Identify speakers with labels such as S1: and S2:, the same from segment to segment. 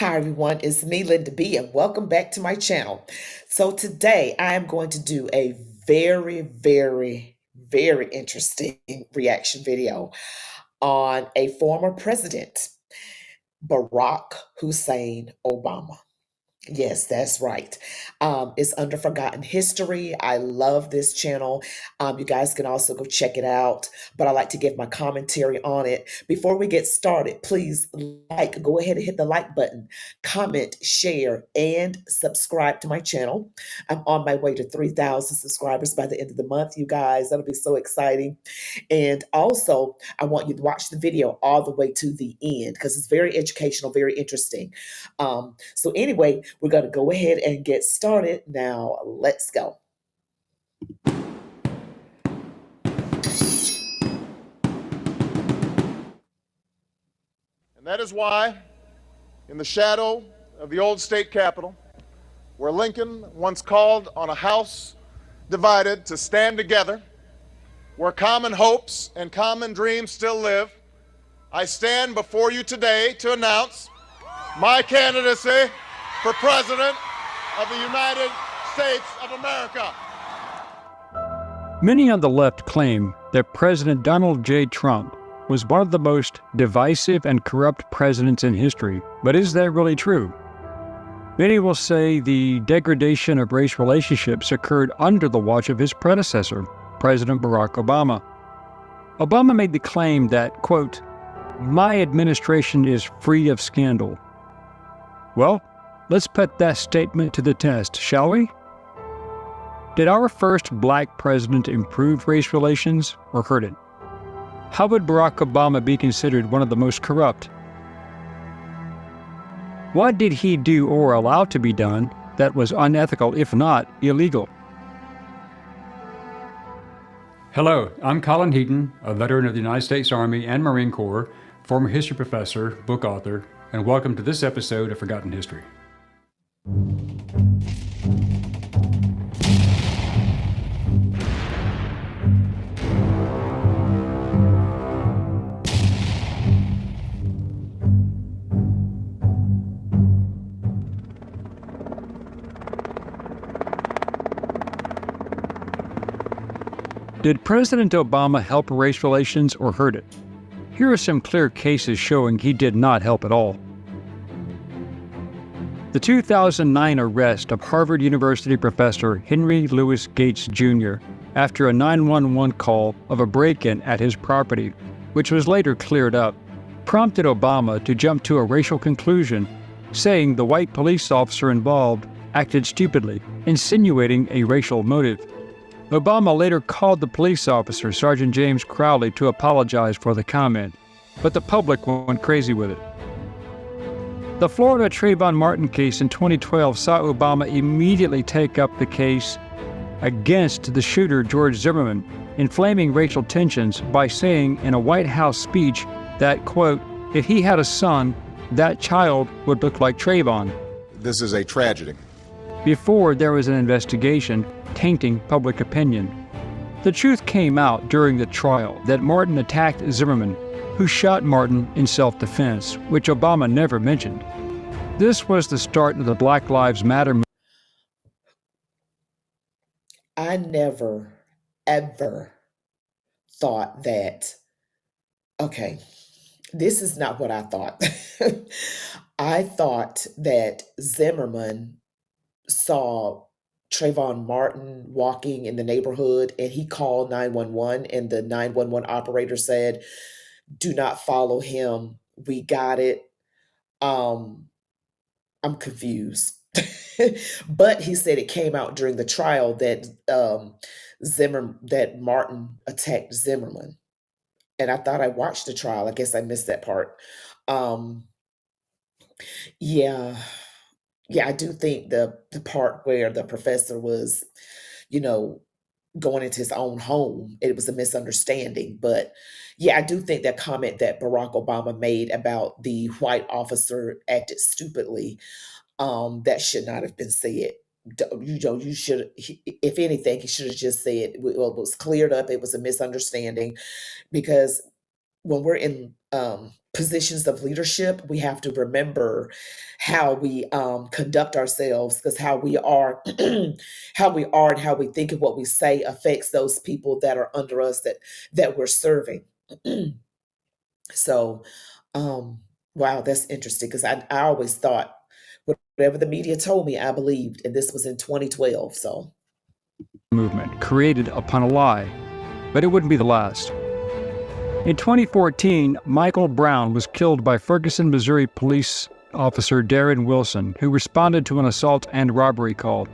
S1: Hi everyone, it's me, Linda B, and welcome back to my channel. So today I am going to do a very interesting reaction video on a former president, Barack Hussein Obama. Yes, that's right. It's under forgotten history. I love this channel. You guys can also go check it out, but I like to give my commentary on it. Before we get started, please go ahead and hit the like button, comment, share, and subscribe to my channel. I'm on my way to 3,000 subscribers by the end of the month, you guys. That'll be so exciting. And also, I want you to watch the video all the way to the end because it's very educational, very interesting. So anyway, we're going to go ahead and get started. Now, let's go.
S2: And that is why, in the shadow of the old state capitol, where Lincoln once called on a house divided to stand together, where common hopes and common dreams still live, I stand before you today to announce my candidacy for President of the United States of America.
S3: Many on the left claim that President Donald J. Trump was one of the most divisive and corrupt presidents in history, but is that really true? Many will say the degradation of race relationships occurred under the watch of his predecessor, President Barack Obama. Obama made the claim that, quote, "My administration is free of scandal." Well, let's put that statement to the test, shall we? Did our first black president improve race relations or hurt it? How would Barack Obama be considered one of the most corrupt? What did he do or allow to be done that was unethical, if not illegal?
S4: Hello, I'm Colin Heaton, a veteran of the United States Army and Marine Corps, former history professor, book author, and welcome to this episode of Forgotten History.
S3: Did President Obama help race relations or hurt it? Here are some clear cases showing he did not help at all. The 2009 arrest of Harvard University professor Henry Louis Gates Jr. after a 911 call of a break-in at his property, which was later cleared up, prompted Obama to jump to a racial conclusion, saying the white police officer involved acted stupidly, insinuating a racial motive. Obama later called the police officer, Sergeant James Crowley, to apologize for the comment, but the public went crazy with it. The Florida Trayvon Martin case in 2012 saw Obama immediately take up the case against the shooter George Zimmerman, inflaming racial tensions by saying in a White House speech that, quote, "If he had a son, that child would look like Trayvon."
S2: This is a tragedy.
S3: Before there was an investigation tainting public opinion. The truth came out during the trial that Martin attacked Zimmerman, who shot Martin in self-defense, which Obama never mentioned. This was the start of the Black Lives Matter movement.
S1: I never, ever thought that, okay, this is not what I thought. I thought that Zimmerman saw Trayvon Martin walking in the neighborhood and he called 911 and the 911 operator said, "Do not follow him. We got it." I'm confused. But he said it came out during the trial that that Martin attacked Zimmerman. And I thought I watched the trial. I guess I missed that part. Um, yeah. Yeah, I do think the part where the professor was, you know, going into his own home, it was a misunderstanding. But yeah, I do think that comment that Barack Obama made about the white officer acted stupidly, that should not have been said. You should, if anything, he should have just said, well, it was cleared up. It was a misunderstanding because when we're in positions of leadership, we have to remember how we conduct ourselves, because how we are, how we are, and how we think and what we say affects those people that are under us, that we're serving. So, um, wow, that's interesting, because I always thought whatever the media told me, I believed, and this was in 2012. So,
S3: movement created upon a lie, but it wouldn't be the last. In 2014, Michael Brown was killed by Ferguson, Missouri police officer Darren Wilson, who responded to an assault and robbery call,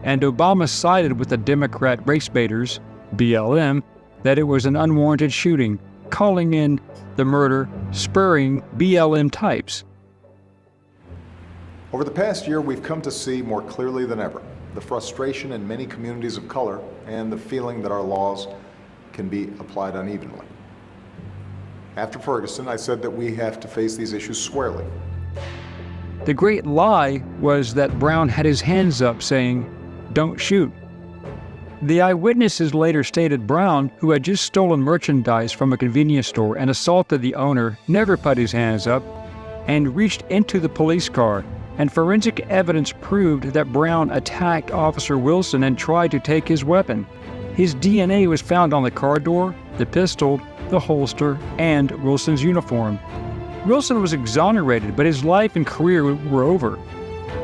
S3: and Obama sided with the Democrat race baiters, BLM, that it was an unwarranted shooting, calling in the murder spurring BLM types.
S5: Over the past year, we've come to see more clearly than ever the frustration in many communities of color and the feeling that our laws can be applied unevenly. After Ferguson, I said that we have to face these issues squarely.
S3: The great lie was that Brown had his hands up saying, "Don't shoot." The eyewitnesses later stated Brown, who had just stolen merchandise from a convenience store and assaulted the owner, never put his hands up and reached into the police car, and forensic evidence proved that Brown attacked Officer Wilson and tried to take his weapon. His DNA was found on the car door, the pistol, the holster, and Wilson's uniform. Wilson was exonerated, but his life and career were over,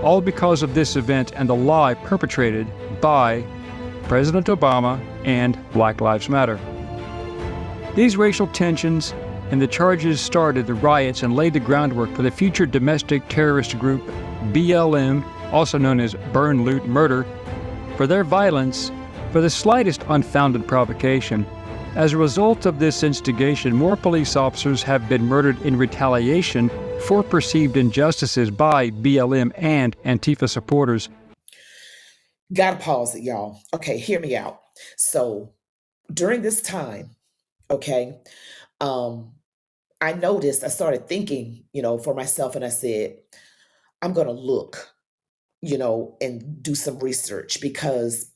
S3: all because of this event and the lie perpetrated by President Obama and Black Lives Matter. These racial tensions and the charges started the riots and laid the groundwork for the future domestic terrorist group BLM, also known as Burn, Loot, Murder, for their violence for the slightest unfounded provocation. As a result of this instigation, more police officers have been murdered in retaliation for perceived injustices by BLM and Antifa supporters.
S1: gotta pause it, y'all. Okay, hear me out. So, during this time, okay, um, I noticed, I started thinking, for myself, and I said, I'm gonna look, and do some research, because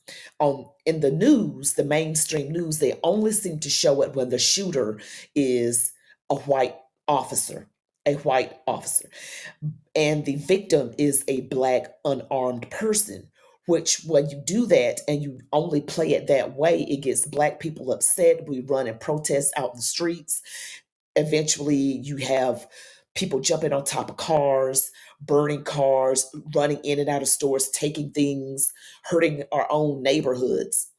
S1: in the news, the mainstream news, they only seem to show it when the shooter is a white officer, a white officer, and the victim is a black unarmed person. Which, when you do that and you only play it that way, it gets black people upset. We run and protest out in the streets. Eventually, you have people jumping on top of cars, burning cars, running in and out of stores, taking things, hurting our own neighborhoods.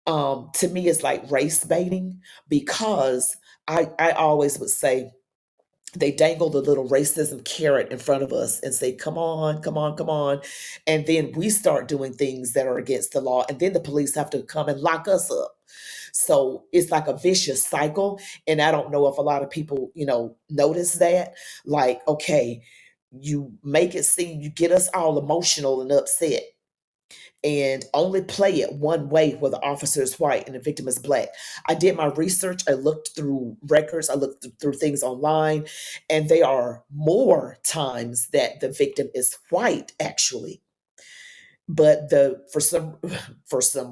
S1: To me, it's like race baiting, because I always would say, they dangle the little racism carrot in front of us and say, come on, come on, come on. And then we start doing things that are against the law. And then the police have to come and lock us up. So it's like a vicious cycle. And I don't know if a lot of people, notice that. Like, okay, you make it seem, you get us all emotional and upset, and only play it one way where the officer is white and the victim is black. I did my research. I looked through records. I looked through things online, and there are more times that the victim is white, actually. But for some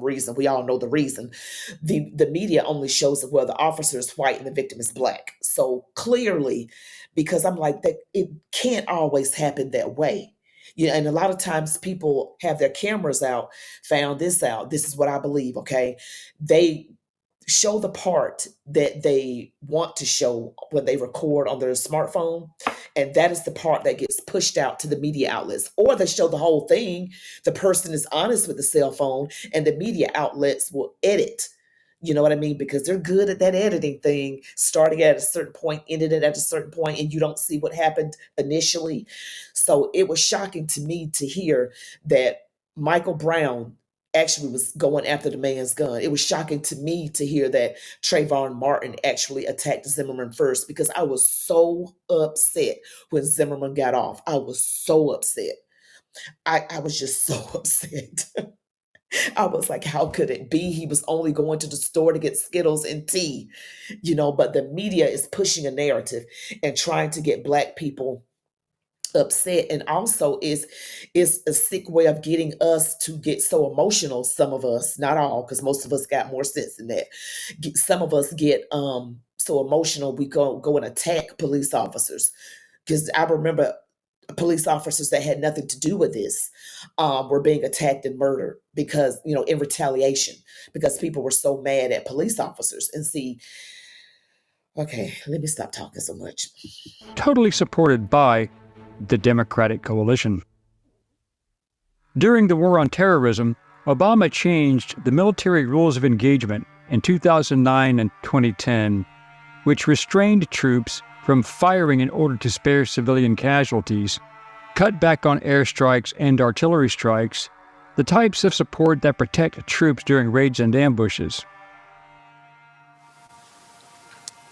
S1: reason, we all know the reason, the media only shows it where the officer is white and the victim is black. So clearly, because I'm like, that it can't always happen that way. And a lot of times people have their cameras out, found this out. This is what I believe, okay? They show the part that they want to show when they record on their smartphone, and that is the part that gets pushed out to the media outlets. Or they show the whole thing. The person is honest with the cell phone, and the media outlets will edit. You know what I mean? Because they're good at that editing thing, starting at a certain point, ending it at a certain point, and you don't see what happened initially. So it was shocking to me to hear that Michael Brown actually was going after the man's gun. It was shocking to me to hear that Trayvon Martin actually attacked Zimmerman first, because I was so upset when Zimmerman got off. I was so upset. I was just so upset. I was like, how could it be? He was only going to the store to get Skittles and tea, but the media is pushing a narrative and trying to get black people upset, and also is a sick way of getting us to get so emotional. Some of us, not all, because most of us got more sense than that. Some of us get so emotional we go and attack police officers. Because I remember police officers that had nothing to do with this were being attacked and murdered because, in retaliation, because people were so mad at police officers. And see, okay, let me stop talking so much.
S3: Totally supported by the Democratic coalition. During the war on terrorism, Obama changed the military rules of engagement in 2009 and 2010, which restrained troops from firing in order to spare civilian casualties, cut back on airstrikes and artillery strikes, the types of support that protect troops during raids and ambushes.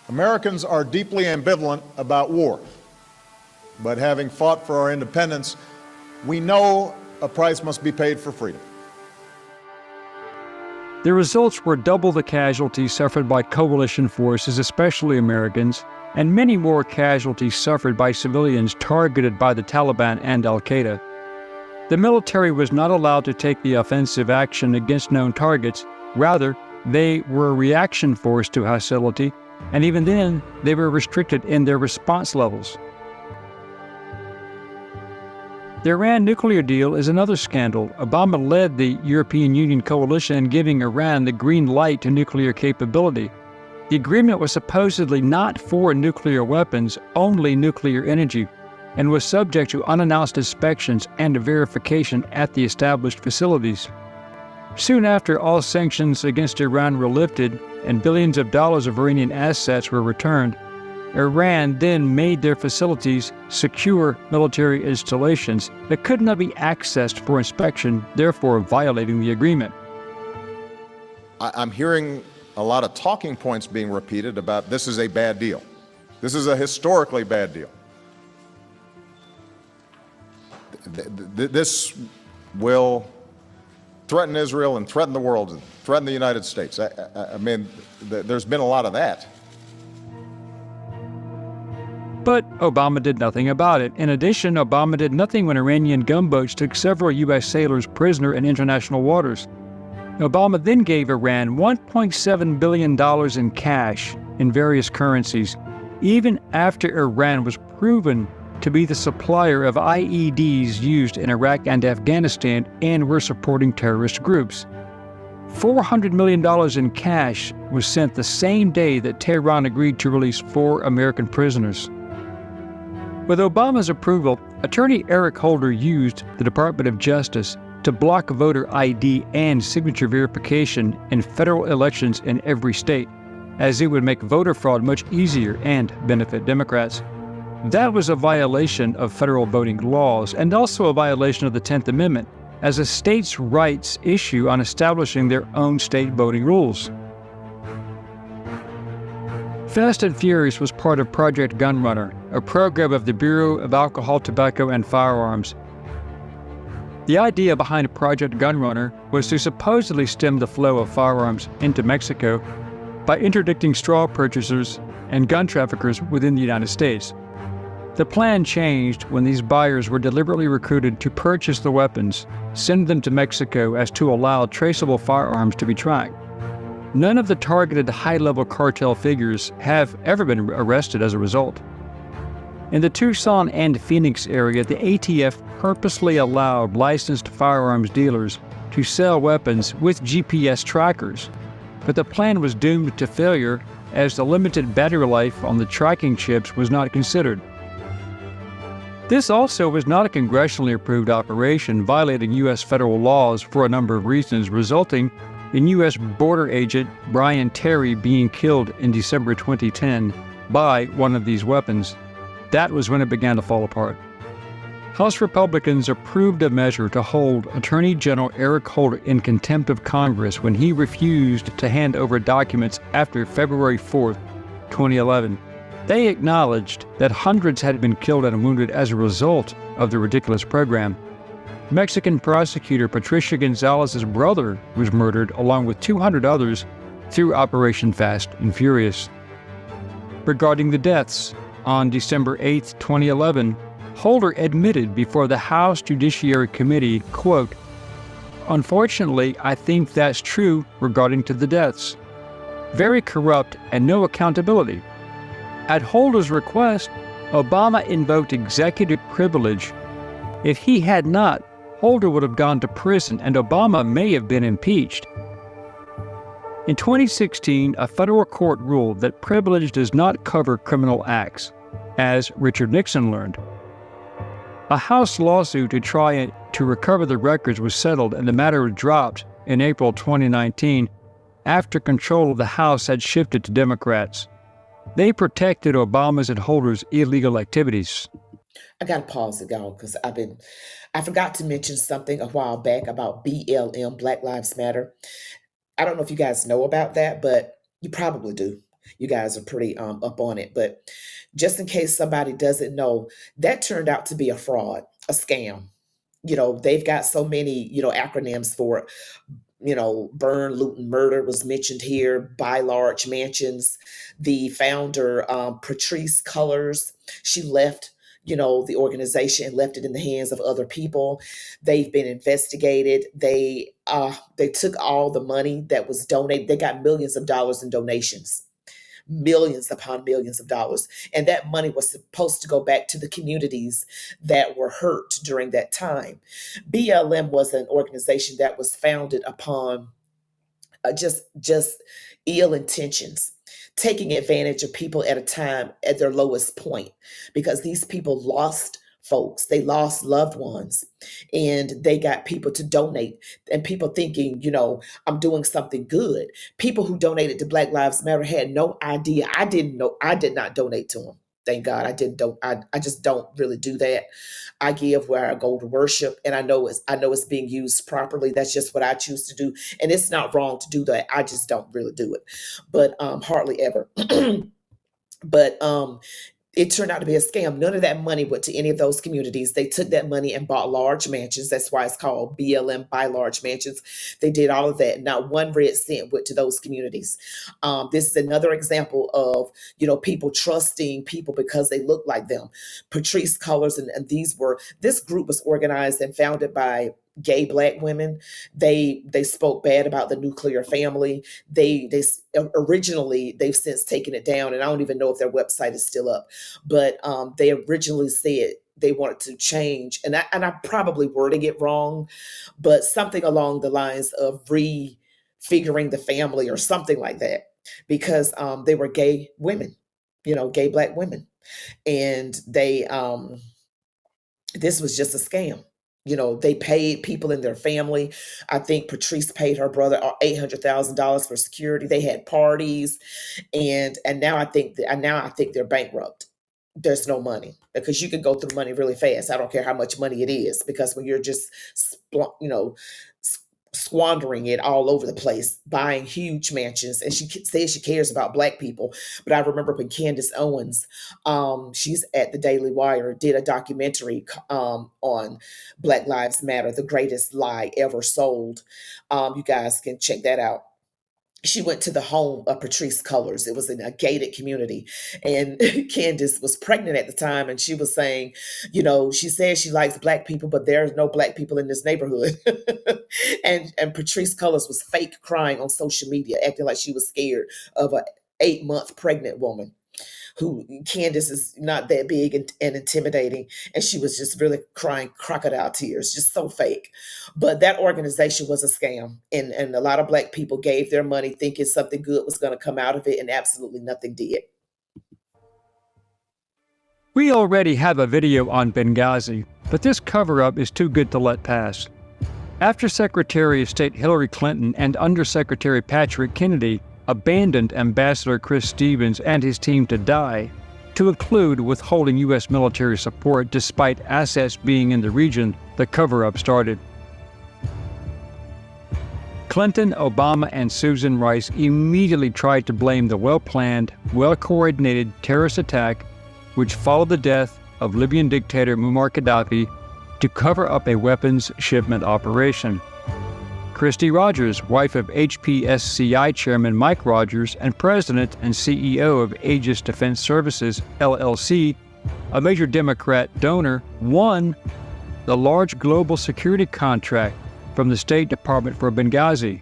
S2: Americans are deeply ambivalent about war, but having fought for our independence, we know a price must be paid for freedom.
S3: The results were double the casualties suffered by coalition forces, especially Americans, and many more casualties suffered by civilians targeted by the Taliban and Al-Qaeda. The military was not allowed to take the offensive action against known targets. Rather, they were a reaction force to hostility, and even then, they were restricted in their response levels. The Iran nuclear deal is another scandal. Obama led the European Union coalition in giving Iran the green light to nuclear capability. The agreement was supposedly not for nuclear weapons, only nuclear energy, and was subject to unannounced inspections and verification at the established facilities. Soon after, all sanctions against Iran were lifted and billions of dollars of Iranian assets were returned. Iran then made their facilities secure military installations that could not be accessed for inspection, therefore violating the agreement.
S2: I'm hearing a lot of talking points being repeated about this is a bad deal. This is a historically bad deal. This will threaten Israel and threaten the world and threaten the United States. I mean, there's been a lot of that.
S3: But Obama did nothing about it. In addition, Obama did nothing when Iranian gunboats took several U.S. sailors prisoner in international waters. Obama then gave Iran $1.7 billion in cash in various currencies, even after Iran was proven to be the supplier of IEDs used in Iraq and Afghanistan and were supporting terrorist groups. $400 million in cash was sent the same day that Tehran agreed to release 4 American prisoners. With Obama's approval, Attorney Eric Holder used the Department of Justice to block voter ID and signature verification in federal elections in every state, as it would make voter fraud much easier and benefit Democrats. That was a violation of federal voting laws and also a violation of the 10th Amendment, as a state's rights issue on establishing their own state voting rules. Fast and Furious was part of Project Gunrunner, a program of the Bureau of Alcohol, Tobacco, and Firearms. The idea behind Project Gunrunner was to supposedly stem the flow of firearms into Mexico by interdicting straw purchasers and gun traffickers within the United States. The plan changed when these buyers were deliberately recruited to purchase the weapons, send them to Mexico as to allow traceable firearms to be tracked. None of the targeted high-level cartel figures have ever been arrested as a result. In the Tucson and Phoenix area, the ATF purposely allowed licensed firearms dealers to sell weapons with GPS trackers, but the plan was doomed to failure as the limited battery life on the tracking chips was not considered. This also was not a congressionally approved operation, violating U.S. federal laws for a number of reasons, resulting in U.S. border agent Brian Terry being killed in December 2010 by one of these weapons. That was when it began to fall apart. House Republicans approved a measure to hold Attorney General Eric Holder in contempt of Congress when he refused to hand over documents after February 4, 2011. They acknowledged that hundreds had been killed and wounded as a result of the ridiculous program. Mexican prosecutor Patricia Gonzalez's brother was murdered along with 200 others through Operation Fast and Furious. Regarding the deaths, on December 8, 2011, Holder admitted before the House Judiciary Committee, quote, "Unfortunately, I think that's true regarding to the deaths. Very corrupt and no accountability. At Holder's request, Obama invoked executive privilege. If he had not, Holder would have gone to prison and Obama may have been impeached." In 2016, a federal court ruled that privilege does not cover criminal acts, as Richard Nixon learned. A House lawsuit to try to recover the records was settled and the matter was dropped in April 2019 after control of the House had shifted to Democrats. They protected Obama's and Holder's illegal activities.
S1: I gotta pause it, y'all, because I forgot to mention something a while back about BLM, Black Lives Matter. I don't know if you guys know about that, but you probably do. You guys are pretty up on it. But just in case somebody doesn't know, that turned out to be a fraud, a scam. They've got so many, acronyms for it. Burn, loot, and murder was mentioned here. Buy large mansions. The founder, Patrice Cullors, she left the organization and left it in the hands of other people. They've been investigated. They took all the money that was donated. They got millions of dollars in donations, millions upon millions of dollars. And that money was supposed to go back to the communities that were hurt during that time. BLM was an organization that was founded upon just ill intentions, taking advantage of people at a time at their lowest point, because these people lost folks, they lost loved ones, and they got people to donate, and people thinking, I'm doing something good. People who donated to Black Lives Matter had no idea. I did not donate to them. Thank God I didn't. I just don't really do that. I give where I go to worship, and I know it's being used properly. That's just what I choose to do, and it's not wrong to do that. I just don't really do it, but hardly ever. But it turned out to be a scam. None of that money went to any of those communities. They took that money and bought large mansions. That's why it's called BLM, buy large mansions. They did all of that. Not one red cent went to those communities. This is another example of, people trusting people because they look like them. Patrice Cullors and this group was organized and founded by gay Black women. They spoke bad about the nuclear family. They originally, they've since taken it down, and I don't even know if their website is still up. But they originally said they wanted to change, and I probably wording it wrong, but something along the lines of refiguring the family or something like that, because they were gay women, gay Black women, and they this was just a scam. They paid people in their family. I think Patrice paid her brother $800,000 for security. They had parties, and now I think they're bankrupt. There's no money, because you can go through money really fast. I don't care how much money it is, because when you're just squandering it all over the place, buying huge mansions. And she says she cares about Black people. But I remember when Candace Owens, she's at the Daily Wire, did a documentary on Black Lives Matter, the greatest lie ever sold. You guys can check that out. She went to the home of Patrice Cullors. It was in a gated community. And Candace was pregnant at the time. And she was saying, she says she likes Black people, but there's no Black people in this neighborhood. and Patrice Cullors was fake crying on social media, acting like she was scared of an 8-month pregnant woman, who Candace is not that big and intimidating. And she was just really crying crocodile tears, just so fake. But that organization was a scam. And a lot of Black people gave their money thinking something good was going to come out of it, and absolutely nothing did.
S3: We already have a video on Benghazi, but this cover-up is too good to let pass. After Secretary of State Hillary Clinton and Undersecretary Patrick Kennedy abandoned Ambassador Chris Stevens and his team to die, to include withholding U.S. military support despite assets being in the region, the cover-up started. Clinton, Obama, and Susan Rice immediately tried to blame the well-planned, well-coordinated terrorist attack which followed the death of Libyan dictator Muammar Gaddafi to cover up a weapons shipment operation. Christy Rogers, wife of HPSCI Chairman Mike Rogers and President and CEO of Aegis Defense Services, LLC, a major Democrat donor, won the large global security contract from the State Department for Benghazi.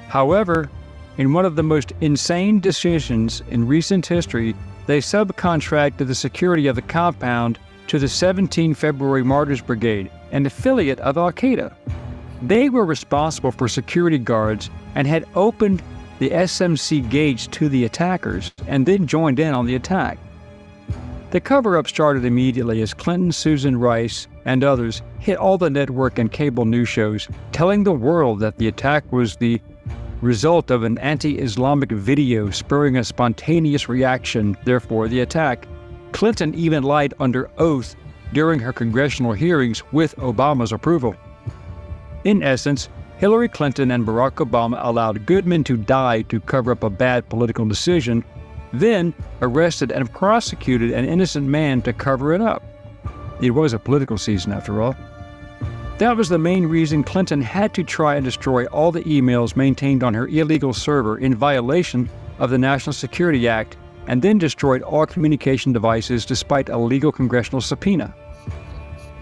S3: However, in one of the most insane decisions in recent history, they subcontracted the security of the compound to the 17 February Martyrs Brigade, an affiliate of Al-Qaeda. They were responsible for security guards and had opened the SMC gates to the attackers and then joined in on the attack. The cover-up started immediately as Clinton, Susan Rice, and others hit all the network and cable news shows, telling the world that the attack was the result of an anti-Islamic video spurring a spontaneous reaction, therefore the attack. Clinton even lied under oath during her congressional hearings with Obama's approval. In essence, Hillary Clinton and Barack Obama allowed good men to die to cover up a bad political decision, then arrested and prosecuted an innocent man to cover it up. It was a political season, after all. That was the main reason Clinton had to try and destroy all the emails maintained on her illegal server in violation of the National Security Act, and then destroyed all communication devices despite a legal congressional subpoena.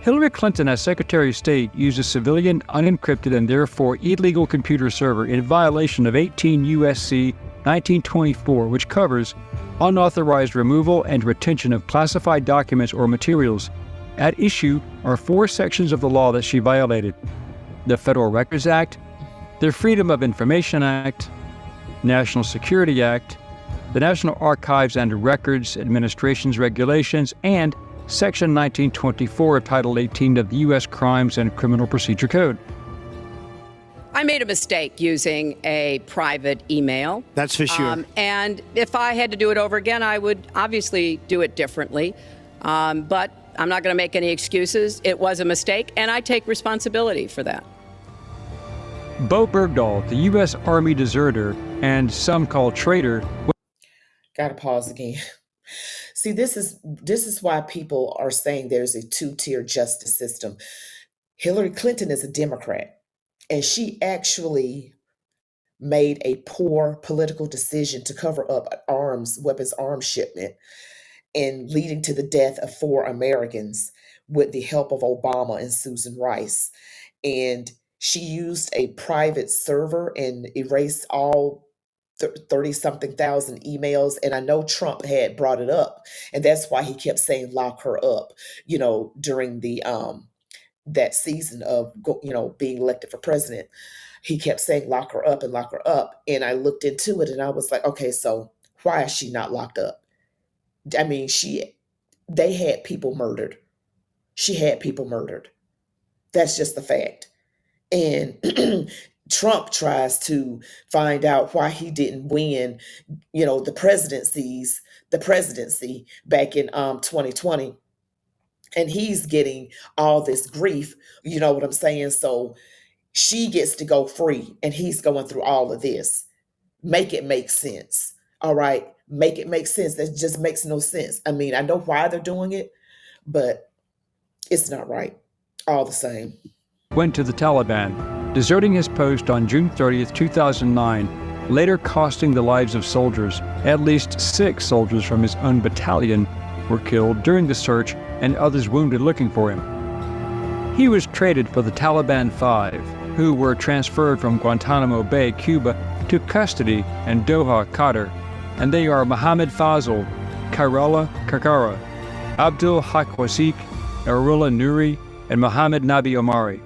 S3: Hillary Clinton, as Secretary of State, used a civilian, unencrypted, and therefore illegal computer server in violation of 18 U.S.C. 1924, which covers unauthorized removal and retention of classified documents or materials. At issue are 4 sections of the law that she violated: the Federal Records Act, the Freedom of Information Act, National Security Act, the National Archives and Records Administration's regulations, and Section 1924 of Title 18 of the U.S. Crimes and Criminal Procedure Code.
S6: I made a mistake using a private email.
S7: That's for sure.
S6: And if I had to do it over again, I would obviously do it differently. But I'm not going to make any excuses. It was a mistake, and I take responsibility for that.
S3: Bo Bergdahl, the U.S. Army deserter and some call traitor.
S1: Gotta pause again. See, this is why people are saying there's a two-tier justice system. Hillary Clinton is a Democrat, and she actually made a poor political decision to cover up an weapons arms shipment, and leading to the death of 4 Americans with the help of Obama and Susan Rice. And she used a private server and erased all 30-something thousand emails. And I know Trump had brought it up, and that's why he kept saying lock her up, during the that season of being elected for president. He kept saying lock her up and lock her up. And I looked into it and I was like, okay, so why is she not locked up? I mean, they had people murdered. She had people murdered. That's just the fact. And Trump tries to find out why he didn't win, the presidency back in 2020. And he's getting all this grief, you know what I'm saying? So she gets to go free and he's going through all of this. Make it make sense. All right. Make it make sense. That just makes no sense. I mean, I know why they're doing it, but it's not right. All the same.
S3: Went to the Taliban, deserting his post on June 30th, 2009, later costing the lives of soldiers. At least 6 soldiers from his own battalion were killed during the search and others wounded looking for him. He was traded for the Taliban 5, who were transferred from Guantanamo Bay, Cuba, to custody in Doha, Qatar. And they are Mohammed Fazl, Kairala Kakara, Abdul Hakwasik, Arullah Nuri, and Mohammed Nabi Omari.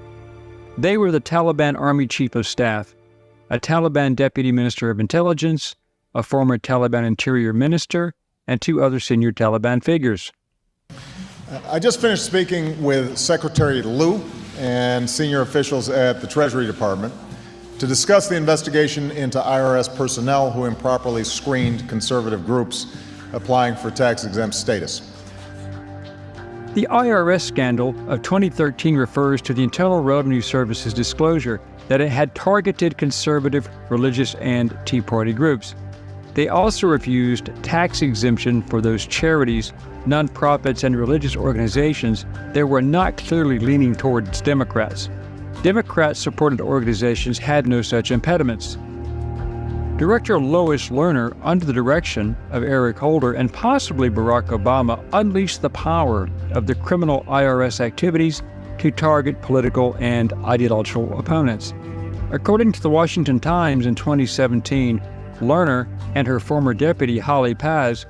S3: They were the Taliban Army Chief of Staff, a Taliban Deputy Minister of Intelligence, a former Taliban Interior Minister, and 2 other senior Taliban figures.
S5: I just finished speaking with Secretary Liu and senior officials at the Treasury Department to discuss the investigation into IRS personnel who improperly screened conservative groups applying for tax-exempt status.
S3: The IRS scandal of 2013 refers to the Internal Revenue Service's disclosure that it had targeted conservative, religious, and Tea Party groups. They also refused tax exemption for those charities, nonprofits, and religious organizations that were not clearly leaning towards Democrats. Democrat-supported organizations had no such impediments. Director Lois Lerner, under the direction of Eric Holder and possibly Barack Obama, unleashed the power of the criminal IRS activities to target political and ideological opponents. According to the Washington Times in 2017, Lerner and her former deputy, Holly Paz,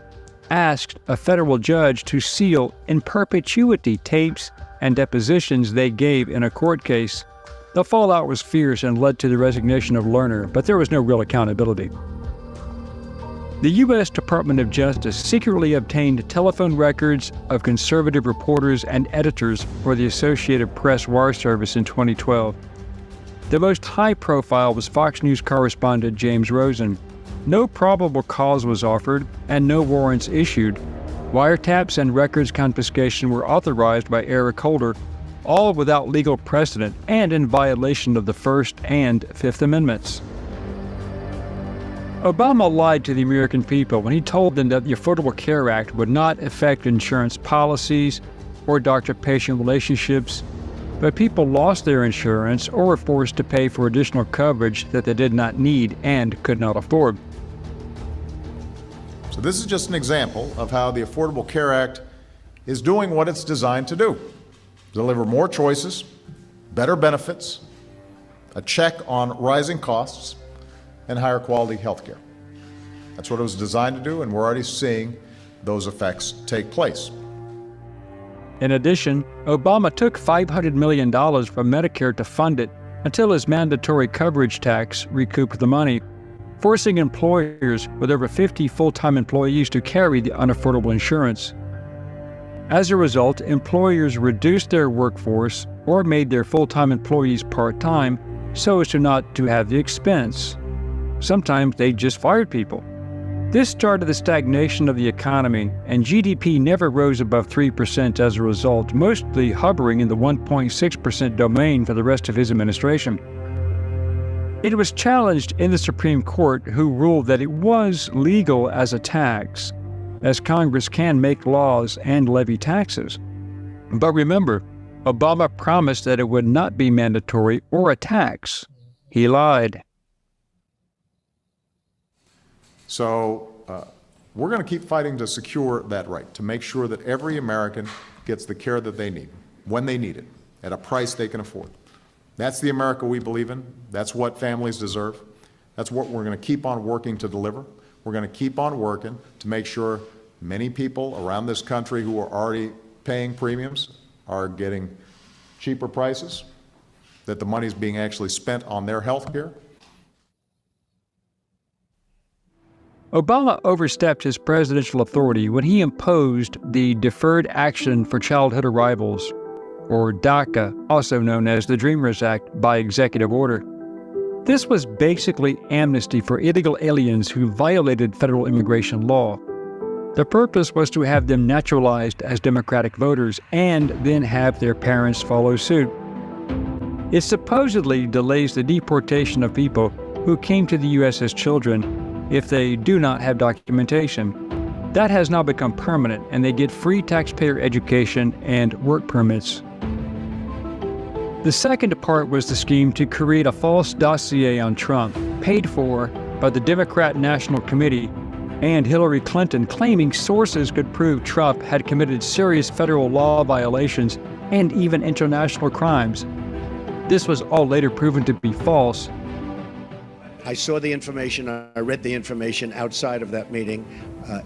S3: asked a federal judge to seal in perpetuity tapes and depositions they gave in a court case. The fallout was fierce and led to the resignation of Lerner, but there was no real accountability. The U.S. Department of Justice secretly obtained telephone records of conservative reporters and editors for the Associated Press wire service in 2012. The most high-profile was Fox News correspondent James Rosen. No probable cause was offered and no warrants issued. Wiretaps and records confiscation were authorized by Eric Holder, all without legal precedent and in violation of the First and Fifth Amendments. Obama lied to the American people when he told them that the Affordable Care Act would not affect insurance policies or doctor-patient relationships, but people lost their insurance or were forced to pay for additional coverage that they did not need and could not afford.
S5: So this is just an example of how the Affordable Care Act is doing what it's designed to do: deliver more choices, better benefits, a check on rising costs, and higher quality health care. That's what it was designed to do, and we're already seeing those effects take place.
S3: In addition, Obama took $500 million from Medicare to fund it until his mandatory coverage tax recouped the money, forcing employers with over 50 full-time employees to carry the unaffordable insurance. As a result, employers reduced their workforce or made their full-time employees part-time so as to not to have the expense. Sometimes they just fired people. This started the stagnation of the economy, and GDP never rose above 3% as a result, mostly hovering in the 1.6% domain for the rest of his administration. It was challenged in the Supreme Court, who ruled that it was legal as a tax, as Congress can make laws and levy taxes. But remember, Obama promised that it would not be mandatory or a tax. He lied.
S5: So we're going to keep fighting to secure that right, to make sure that every American gets the care that they need, when they need it, at a price they can afford. That's the America we believe in. That's what families deserve. That's what we're going to keep on working to deliver. We're going to keep on working to make sure many people around this country who are already paying premiums are getting cheaper prices, that the money is being actually spent on their health care.
S3: Obama overstepped his presidential authority when he imposed the Deferred Action for Childhood Arrivals, or DACA, also known as the Dreamers Act, by executive order. This was basically amnesty for illegal aliens who violated federal immigration law. The purpose was to have them naturalized as Democratic voters and then have their parents follow suit. It supposedly delays the deportation of people who came to the U.S. as children if they do not have documentation. That has now become permanent, and they get free taxpayer education and work permits. The second part was the scheme to create a false dossier on Trump, paid for by the Democrat National Committee and Hillary Clinton, claiming sources could prove Trump had committed serious federal law violations and even international crimes. This was all later proven to be false.
S7: I saw the information, I read the information outside of that meeting.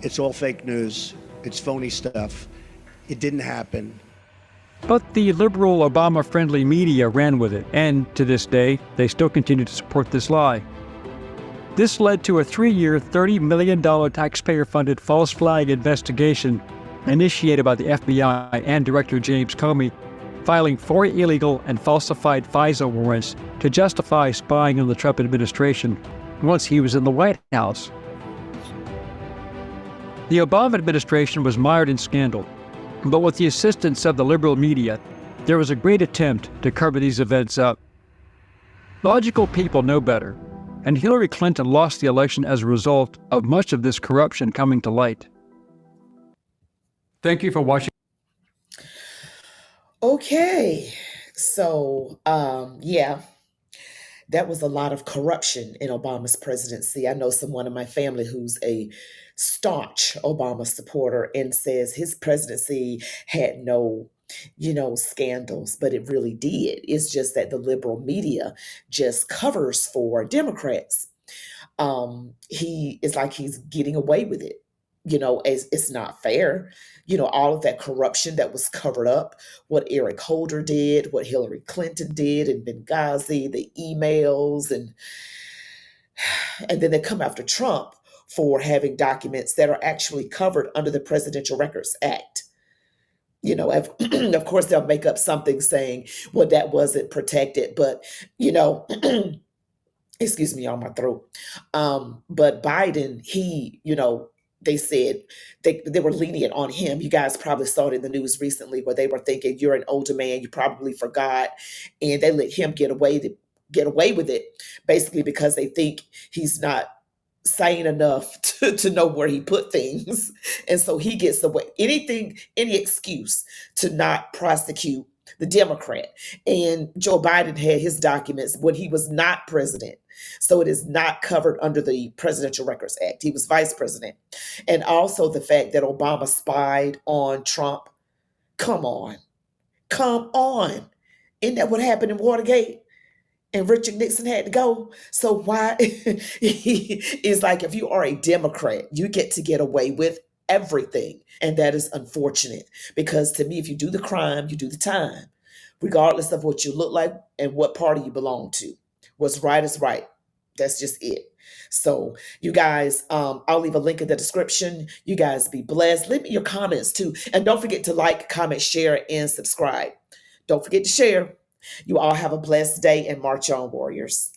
S7: It's all fake news, it's phony stuff. It didn't happen.
S3: But the liberal Obama-friendly media ran with it, and to this day, they still continue to support this lie. This led to a 3-year, $30 million taxpayer-funded false flag investigation initiated by the FBI and Director James Comey, filing 4 illegal and falsified FISA warrants to justify spying on the Trump administration once he was in the White House. The Obama administration was mired in scandal, but with the assistance of the liberal media, there was a great attempt to cover these events up. Logical people know better, and Hillary Clinton lost the election as a result of much of this corruption coming to light.
S4: Thank you for watching.
S1: Okay, so yeah, that was a lot of corruption in Obama's presidency. I know someone in my family who's a staunch Obama supporter and says his presidency had no, scandals, but it really did. It's just that the liberal media just covers for Democrats. He is like he's getting away with it. It's not fair. All of that corruption that was covered up, what Eric Holder did, what Hillary Clinton did in Benghazi, the emails, and then they come after Trump for having documents that are actually covered under the Presidential Records Act. Of course, they'll make up something saying, well, that wasn't protected, but, excuse me, on my throat. But Biden, they said they were lenient on him. You guys probably saw it in the news recently where they were thinking, you're an older man, you probably forgot. And they let him get away with it, basically because they think he's not sane enough to know where he put things. And so he gets away. Any excuse to not prosecute the Democrat. And Joe Biden had his documents when he was not president. So it is not covered under the Presidential Records Act. He was vice president. And also the fact that Obama spied on Trump. Come on. Come on. Isn't that what happened in Watergate? And Richard Nixon had to go. So why? It's like if you are a Democrat, you get away with everything. And that is unfortunate because to me, if you do the crime, you do the time, regardless of what you look like and what party you belong to. What's right is right. That's just it. So you guys, I'll leave a link in the description. You guys be blessed. Leave me your comments too. And don't forget to like, comment, share, and subscribe. Don't forget to share. You all have a blessed day and march on, warriors.